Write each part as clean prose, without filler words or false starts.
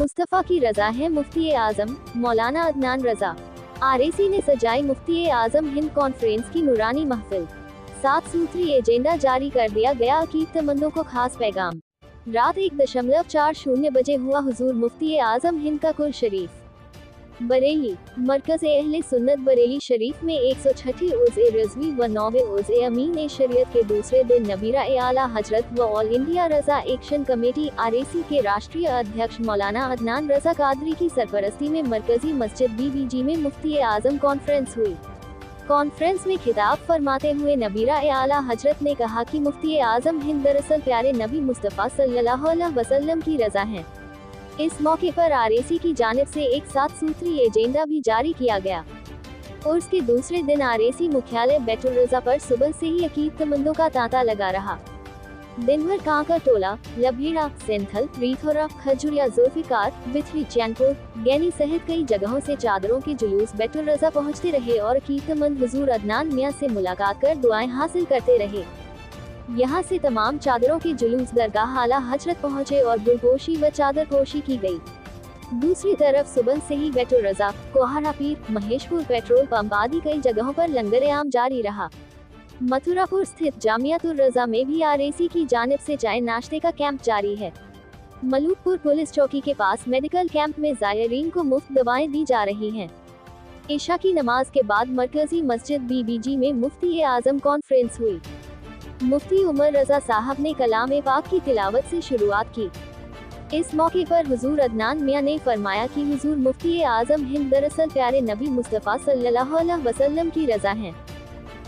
मुस्तफ़ा की रज़ा है मुफ्ती आज़म, मौलाना अदनान रज़ा। आरएसी ने सजाई मुफ्ती आज़म हिंद कॉन्फ्रेंस की नूरानी महफिल। 7 सूत्री एजेंडा जारी कर दिया गया, अकीदतमंदों को खास पैगाम। रात 1:40 बजे हुआ हुजूर मुफ्ती आज़म हिंद का कुल शरीफ। बरेली, मरकज़ अहले सुन्नत बरेली शरीफ में 106 उज़्ज़े रज़वी व 9वें उज़्ज़े अमीन ए शरीयत के दूसरे दिन नबीरा ए आला हजरत व ऑल इंडिया रज़ा एक्शन कमेटी आरएसी के राष्ट्रीय अध्यक्ष मौलाना अदनान रज़ा कादरी की सरपरस्ती में मरकजी मस्जिद बीबीजी में मुफ्ती आज़म कॉन्फ्रेंस हुई। कॉन्फ्रेंस में खिताब फरमाते हुए नबीरा ए आला हजरत ने कहा कि मुफ्ती आज़म हिंद दरअसल प्यारे नबी मुस्तफ़ा सल्लल्लाहु अलैहि वसल्लम की रज़ा हैं। इस मौके पर आरएसी की जानिब से एक 7 सूत्री एजेंडा भी जारी किया गया। उर्स के दूसरे दिन आरएसी मुख्यालय बैतुल रज़ा पर सुबह से ही अकीदतमंदों का तांता लगा रहा। दिन भर कांका टोला, लभीड़ा, सेंथल, रीथोरा, खजुरिया, जुल्फिकार, बिथरी, चैनपुर, गैनी सहित कई जगहों से चादरों के जुलूस बैतुल रज़ा पहुंचते रहे और अकीदतमंद हुजूर अदनान मियां से मुलाकात कर दुआएं हासिल करते रहे। यहां से तमाम चादरों के जुलूस दरगाह आला हजरत पहुंचे और गुलपोशी व चादर पोशी की गई। दूसरी तरफ सुबह से ही बैतुल रज़ा, कोहारा पीर, महेशपुर पेट्रोल पंप आदि कई जगहों पर लंगर आम जारी रहा। मथुरापुर स्थित जामियातुर रज़ा में भी आरएसी की जानिब से चाय नाश्ते का कैंप जारी है। मलूकपुर पुलिस चौकी के पास मेडिकल कैंप में ज़ायरीन को मुफ्त दवाएं दी जा रही हैं। इशा की नमाज के बाद मरकजी मस्जिद बीबीजी में मुफ्ती आज़म कॉन्फ्रेंस हुई। मुफ्ती उमर रज़ा साहब ने कलाम पाक की तिलावत से शुरुआत की। इस मौके पर हुजूर अदनान मियां ने फरमाया कि हुजूर मुफ्ती आज़म हिंद दरअसल प्यारे नबी मुस्तफ़ा सल्लल्लाहु अलैहि वसल्लम की रज़ा हैं।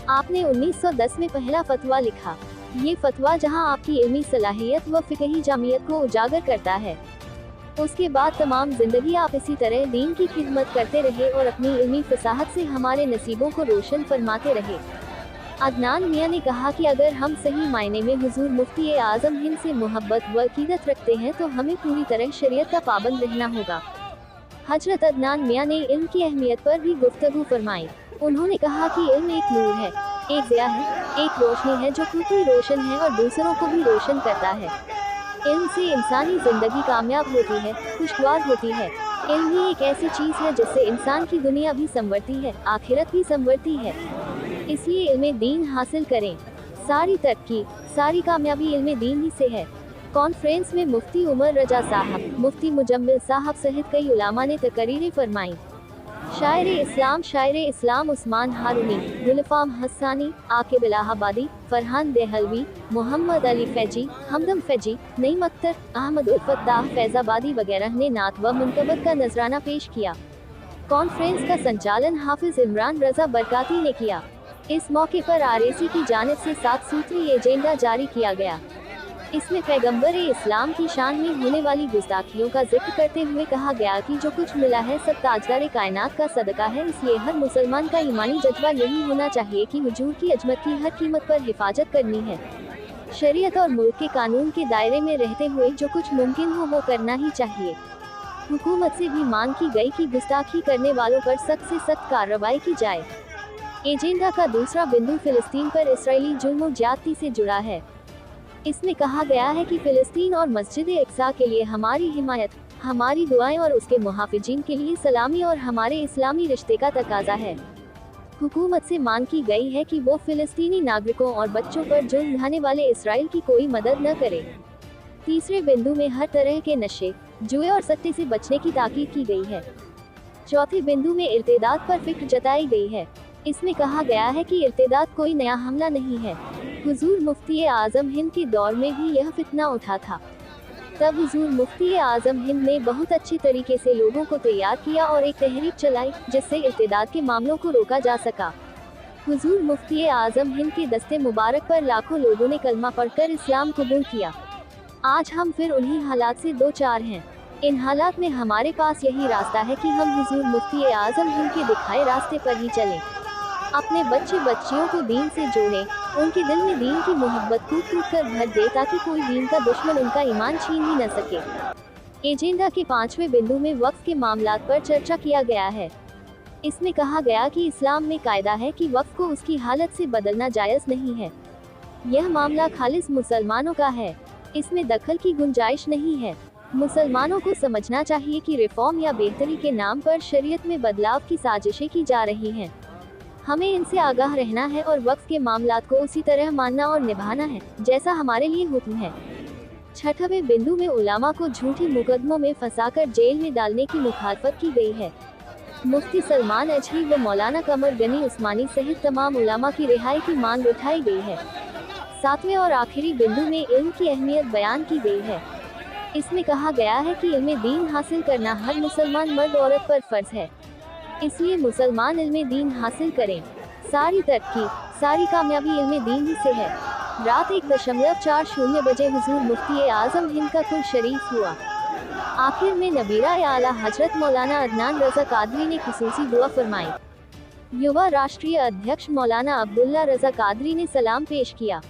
आपने 1910 में पहला फतवा लिखा। ये फतवा जहां आपकी इल्मी सलाहियत व फ़िक़ही जामियत को उजागर करता है। उसके बाद तमाम जिंदगी आप इसी तरह दीन की खिदमत करते रहे और अपनी इल्मी फसाहत से हमारे नसीबों को रोशन फरमाते रहे। अदनान मियां ने कहा कि अगर हम सही मायने में हुजूर मुफ्ती आज़म हिंद से मोहब्बत व अकीदत रखते हैं तो हमें पूरी तरह शरीयत का पाबंद रहना होगा। हजरत अदनान मियां ने इल्म की अहमियत पर भी गुफ्तगू फरमाई। उन्होंने कहा कि इल्म एक नूर है, एक ज़िया है, एक रोशनी है जो खुद भी रोशन है और दूसरों को भी रोशन करता है। इल्म से इंसानी जिंदगी कामयाब होती है, खुशगवार होती है। इल्म ही एक ऐसी चीज़ है जिससे इंसान की दुनिया भी संवरती है, आखिरत भी संवरती है। इसलिए इल्मे दीन हासिल करें। सारी तरक्की, सारी कामयाबी इल्मे दीन ही से है। कॉन्फ्रेंस में मुफ्ती उमर रज़ा साहब, मुफ्ती मुजम्मिल साहब सहित कई उलामा ने तकरीरें फरमाई। शायर इस्लाम उस्मान हारूनी, गुलफाम हस्सानी, आकिब इलाहाबादी, फरहान देहलवी, मोहम्मद अली फैजी, हमदम फैजी, नईम अख्तर, अहमद उल फत्ताह फैजाबादी वगैरह ने नात व मुनकबत का नजराना पेश किया। कॉन्फ्रेंस का संचालन हाफिज इमरान रज़ा बरकाती ने किया। इस मौके पर आरएसी की जानिब से 7 सूत्री एजेंडा जारी किया गया। इसमें पैगंबर इस्लाम की शान में होने वाली गुस्ताखियों का जिक्र करते हुए कहा गया कि जो कुछ मिला है सब ताजदार कायनात का सदका है, इसलिए हर मुसलमान का ईमानी जज्बा यही होना चाहिए कि हुजूर की अजमत की हर कीमत पर हिफाजत करनी है। शरीयत और मुल्क के कानून के दायरे में रहते हुए जो कुछ मुमकिन हो वो करना ही चाहिए। हुकूमत से भी मांग की गई कि गुस्ताखी करने वालों पर सख्त से सख्त कार्रवाई की जाए। एजेंडा का दूसरा बिंदु फिलिस्तीन पर इसराइली जुल्म ज्यादती से जुड़ा है। इसमें कहा गया है कि फिलिस्तीन और मस्जिद अक्सा के लिए हमारी हिमायत, हमारी दुआएं और उसके मुहाफिजीन के लिए सलामी और हमारे इस्लामी रिश्ते का तकाजा है। हुकूमत से मांग की गई है कि वो फिलिस्तीनी नागरिकों और बच्चों पर जुल्म ढाने वाले इसराइल की कोई मदद न करे। तीसरे बिंदु में हर तरह के नशे, जुए और सट्टे से बचने की ताकीद की गई है। चौथे बिंदु में इर्तिदाद पर फिक्र जताई गई है। इसमें कहा गया है कि इर्तिदाद कोई नया हमला नहीं है। हुजूर मुफ्ती आज़म हिंद के दौर में भी यह फितना उठा था। तब हुजूर मुफ्ती आज़म हिंद ने बहुत अच्छे तरीके से लोगों को तैयार किया और एक तहरीक चलाई जिससे इर्तिदाद के मामलों को रोका जा सका। हुजूर मुफ्ती आज़म हिंद के दस्ते मुबारक पर लाखों लोगों ने कलमा पढ़कर इस्लाम कबूल किया। आज हम फिर उन्हीं हालात से दो चार हैं। इन हालात में हमारे पास यही रास्ता है कि हम हुजूर मुफ्ती आज़म हिंद के दिखाए रास्ते पर ही चलें। अपने बच्चे बच्चियों को दीन से जोड़ें, उनके दिल में दीन की मोहब्बत कूट कूट कर भर दे ताकि कोई दीन का दुश्मन उनका ईमान छीन ही न सके। एजेंडा के 5वें बिंदु में वक्फ के मामलात पर चर्चा किया गया है। इसमें कहा गया कि इस्लाम में कायदा है कि वक्फ को उसकी हालत से बदलना जायज़ नहीं है। यह मामला खालिस मुसलमानों का है, इसमें दखल की गुंजाइश नहीं है। मुसलमानों को समझना चाहिए कि रिफॉर्म या बेहतरी के नाम पर शरीयत में बदलाव की साजिशें की जा रही हैं। हमें इनसे आगाह रहना है और वक्फ के मामलात को उसी तरह मानना और निभाना है जैसा हमारे लिए हुक्म है। छठवें बिंदु में उलामा को झूठी मुकदमों में फंसाकर जेल में डालने की मुखालफत की गई है। मुफ्ती सलमान अजहरी व मौलाना कमर गनी उस्मानी सहित तमाम उलामा की रिहाई की मांग उठाई गई है। सातवें और आखिरी बिंदु में इल्म की अहमियत बयान की गई है। इसमें कहा गया है कि इल्म दीन हासिल करना हर मुसलमान मर्द औरत पर फर्ज है, इसलिए मुसलमान इल्म दीन हासिल करें। सारी तरक्की, सारी कामयाबी इल्म दीन ही से है। रात 1.40 बजे हुजूर मुफ्ती आजम हिंद का कुल शरीफ हुआ। आखिर में नबीरा आला हजरत मौलाना अदनान रजा कादरी ने खुसूसी दुआ फरमाई। युवा राष्ट्रीय अध्यक्ष मौलाना अब्दुल्ला रजा कादरी ने सलाम पेश किया।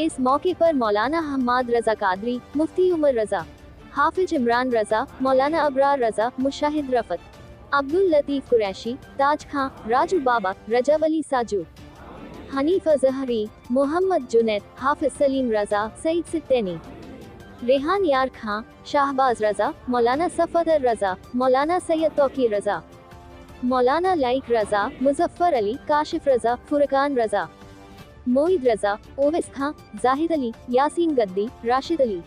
इस मौके पर मौलाना हम्माद रजा कादरी, मुफ्ती उमर रजा, हाफिज इमरान रजा, मौलाना अबरार रजा, मुशाहिद रफत, अब्दुल लतीफ कुरैशी, ताज खां, राजू बाबा, रजब अली साजू, हनीफ अजहरी, मोहम्मद जुनैद, हाफिज सलीम रजा, सईद सित्तैनी, रेहान यार खां, शाहबाज रजा, मौलाना सफदर रजा, मौलाना सैयद तौकीर रजा, मौलाना लाइक रजा, मुजफ्फर अली, काशिफ रजा, फुरकान रजा, मोईद रजा, ओवैस खां, जाहिद अली, यासीन गद्दी, राशिद अली,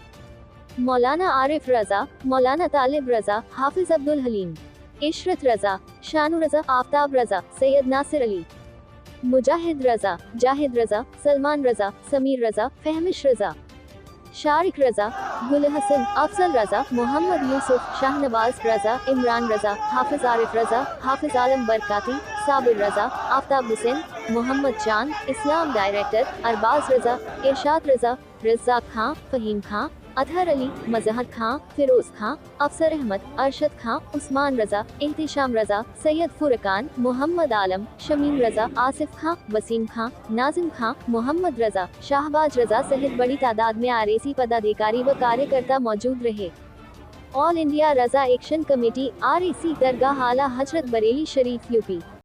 मौलाना आरिफ रजा, मौलाना तालिब रजा, हाफिज अब्दुल हलीम, इशरत रजा, शानु रजा, आफ्ताब रजा, सैयद नासिर अली, मुजाहिद रजा, जाहिद रजा, सलमान रजा, समीर रजा, फहमिश रजा, शारिक रजा, गुल हसन, अफसल रजा, मोहम्मद यूसुफ, शाहनवाज रजा, इमरान रजा, हाफिज आरिफ रजा, हाफिज आलम बरकाती, साबिर रजा, आफ्ताब हुसैन, मोहम्मद चांद, इस्लाम डायरेक्टर, अरबाज रजा, इरशाद रजा, रज़ाक खां, फहीम खां, अतहर अली, मजहर खां, फिरोज खां, अफसर अहमद, अरशद खां, उस्मान रजा, एहतिशाम रजा, सैयद फुरकान, मोहम्मद आलम, शमीम रजा, आसिफ खां, वसीम खां, नाजिम खां, मोहम्मद रजा, शाहबाज रजा सहित बड़ी तादाद में आरएसी पदाधिकारी व कार्यकर्ता मौजूद रहे। ऑल इंडिया रजा एक्शन कमेटी, आरएसी, दरगाह आला हजरत बरेली शरीफ, यूपी।